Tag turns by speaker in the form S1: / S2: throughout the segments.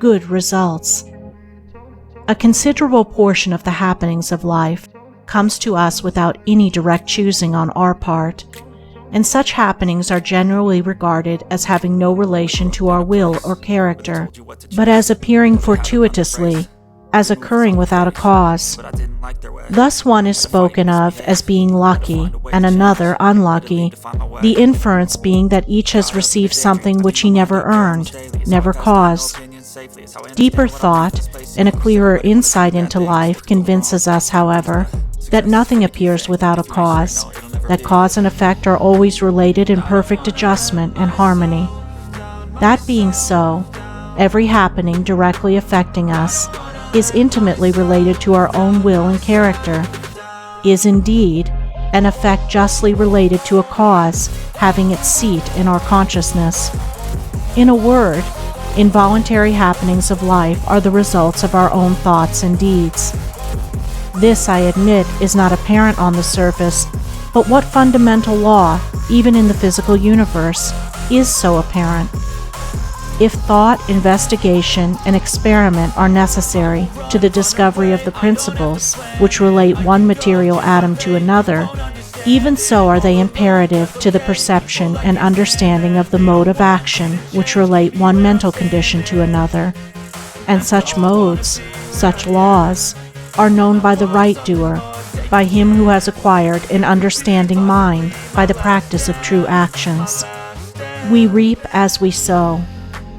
S1: good results. A considerable portion of the happenings of life comes to us without any direct choosing on our part, and such happenings are generally regarded as having no relation to our will or character, but as appearing fortuitously, as occurring without a cause. Thus one is spoken of as being lucky and another unlucky, the inference being that each has received something which he never earned, never caused. Deeper thought and a clearer insight into life convinces us, however, that nothing appears without a cause, that cause and effect are always related in perfect adjustment and harmony. That being so, every happening directly affecting us is intimately related to our own will and character, is indeed an effect justly related to a cause having its seat in our consciousness. In a word, involuntary happenings of life are the results of our own thoughts and deeds. This, I admit, is not apparent on the surface, but what fundamental law, even in the physical universe, is so apparent? If thought, investigation, and experiment are necessary to the discovery of the principles which relate one material atom to another, even so are they imperative to the perception and understanding of the mode of action which relate one mental condition to another. And such modes, such laws, are known by the right doer, by him who has acquired an understanding mind by the practice of true actions. We reap as we sow.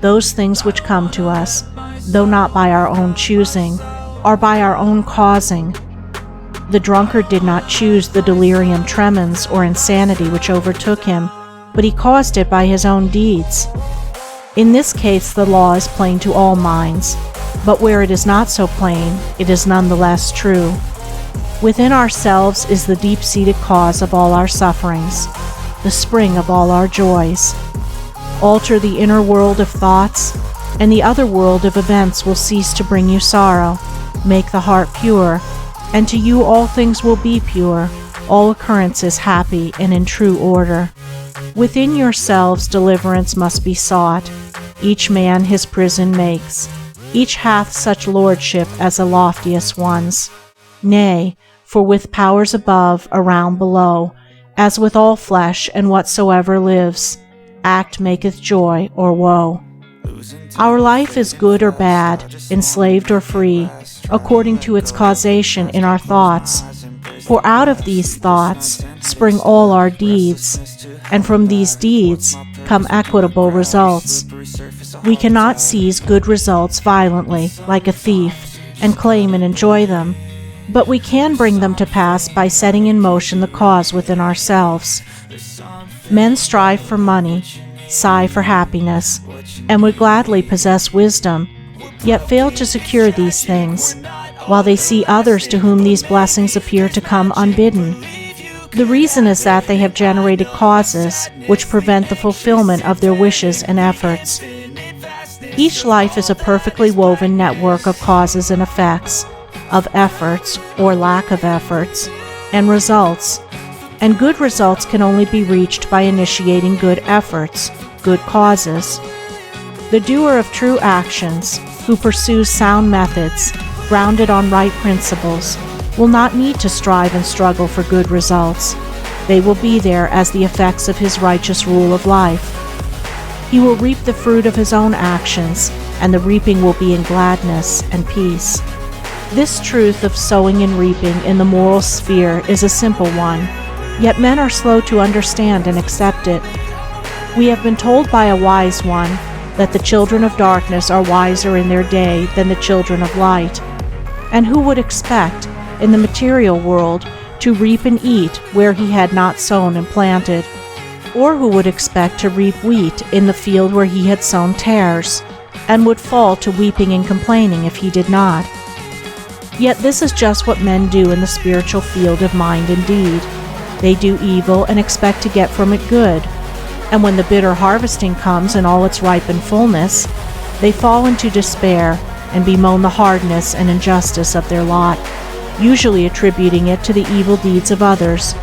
S1: Those things which come to us, though not by our own choosing, are by our own causing. The drunkard did not choose the delirium tremens or insanity which overtook him, but he caused it by his own deeds. In this case the law is plain to all minds, but where it is not so plain, it is nonetheless true. Within ourselves is the deep-seated cause of all our sufferings, the spring of all our joys. Alter the inner world of thoughts, and the other world of events will cease to bring you sorrow. Make the heart pure, and to you all things will be pure, all occurrences happy and in true order. Within yourselves deliverance must be sought. Each man his prison makes. Each hath such lordship as the loftiest ones. Nay, for with powers above, around, below, as with all flesh and whatsoever lives, act maketh joy or woe. Our life is good or bad, enslaved or free, according to its causation in our thoughts. For out of these thoughts spring all our deeds, and from these deeds come equitable results. We cannot seize good results violently, like a thief, and claim and enjoy them, but we can bring them to pass by setting in motion the cause within ourselves. Men strive for money, sigh for happiness, and would gladly possess wisdom, yet fail to secure these things, while they see others to whom these blessings appear to come unbidden. The reason is that they have generated causes which prevent the fulfillment of their wishes and efforts. Each life is a perfectly woven network of causes and effects, of efforts or lack of efforts, and results, and good results can only be reached by initiating good efforts, good causes. The doer of true actions, who pursues sound methods, grounded on right principles, will not need to strive and struggle for good results. They will be there as the effects of his righteous rule of life. He will reap the fruit of his own actions, and the reaping will be in gladness and peace. This truth of sowing and reaping in the moral sphere is a simple one, yet men are slow to understand and accept it. We have been told by a wise one that the children of darkness are wiser in their day than the children of light. And who would expect, in the material world, to reap and eat where he had not sown and planted? Or who would expect to reap wheat in the field where he had sown tares, and would fall to weeping and complaining if he did not? Yet this is just what men do in the spiritual field of mind and deed. They do evil and expect to get from it good, and when the bitter harvesting comes in all its ripened fullness, they fall into despair and bemoan the hardness and injustice of their lot, usually attributing it to the evil deeds of others,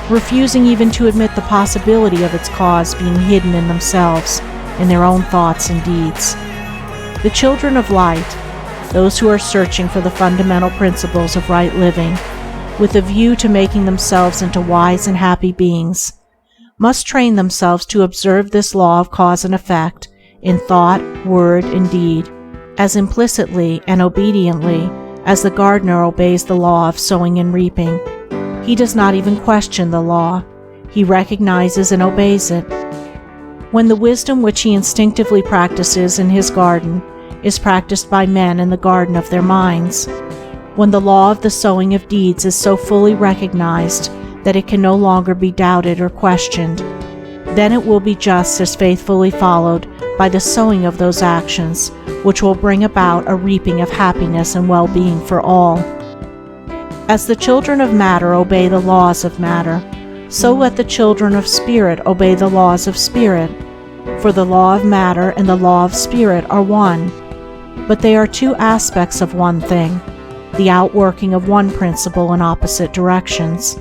S1: refusing even to admit the possibility of its cause being hidden in themselves, in their own thoughts and deeds. The children of light, those who are searching for the fundamental principles of right living, with a view to making themselves into wise and happy beings, must train themselves to observe this law of cause and effect in thought, word, and deed, as implicitly and obediently as the gardener obeys the law of sowing and reaping. He does not even question the law. He recognizes and obeys it. When the wisdom which he instinctively practices in his garden is practiced by men in the garden of their minds, when the law of the sowing of deeds is so fully recognized that it can no longer be doubted or questioned, then it will be just as faithfully followed by the sowing of those actions which will bring about a reaping of happiness and well-being for all. As the children of matter obey the laws of matter, so let the children of spirit obey the laws of spirit. For the law of matter and the law of spirit are one, but they are two aspects of one thing, the outworking of one principle in opposite directions.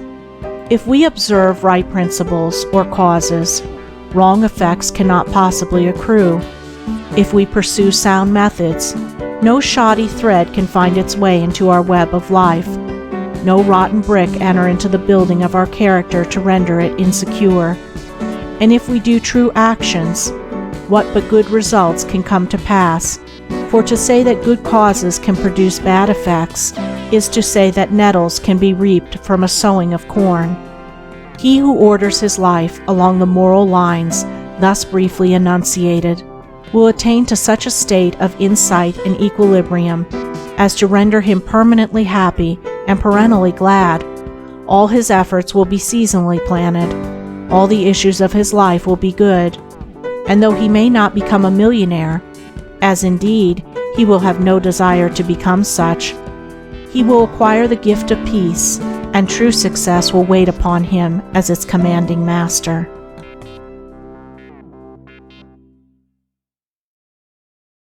S1: If we observe right principles or causes, wrong effects cannot possibly accrue. If we pursue sound methods, no shoddy thread can find its way into our web of life, no rotten brick enter into the building of our character to render it insecure. And if we do true actions, what but good results can come to pass? For to say that good causes can produce bad effects is to say that nettles can be reaped from a sowing of corn. He who orders his life along the moral lines thus briefly enunciated will attain to such a state of insight and equilibrium as to render him permanently happy and perennially glad. All his efforts will be seasonally planted. All the issues of his life will be good. And though he may not become a millionaire, as indeed he will have no desire to become such, he will acquire the gift of peace, and true success will wait upon him as its commanding master.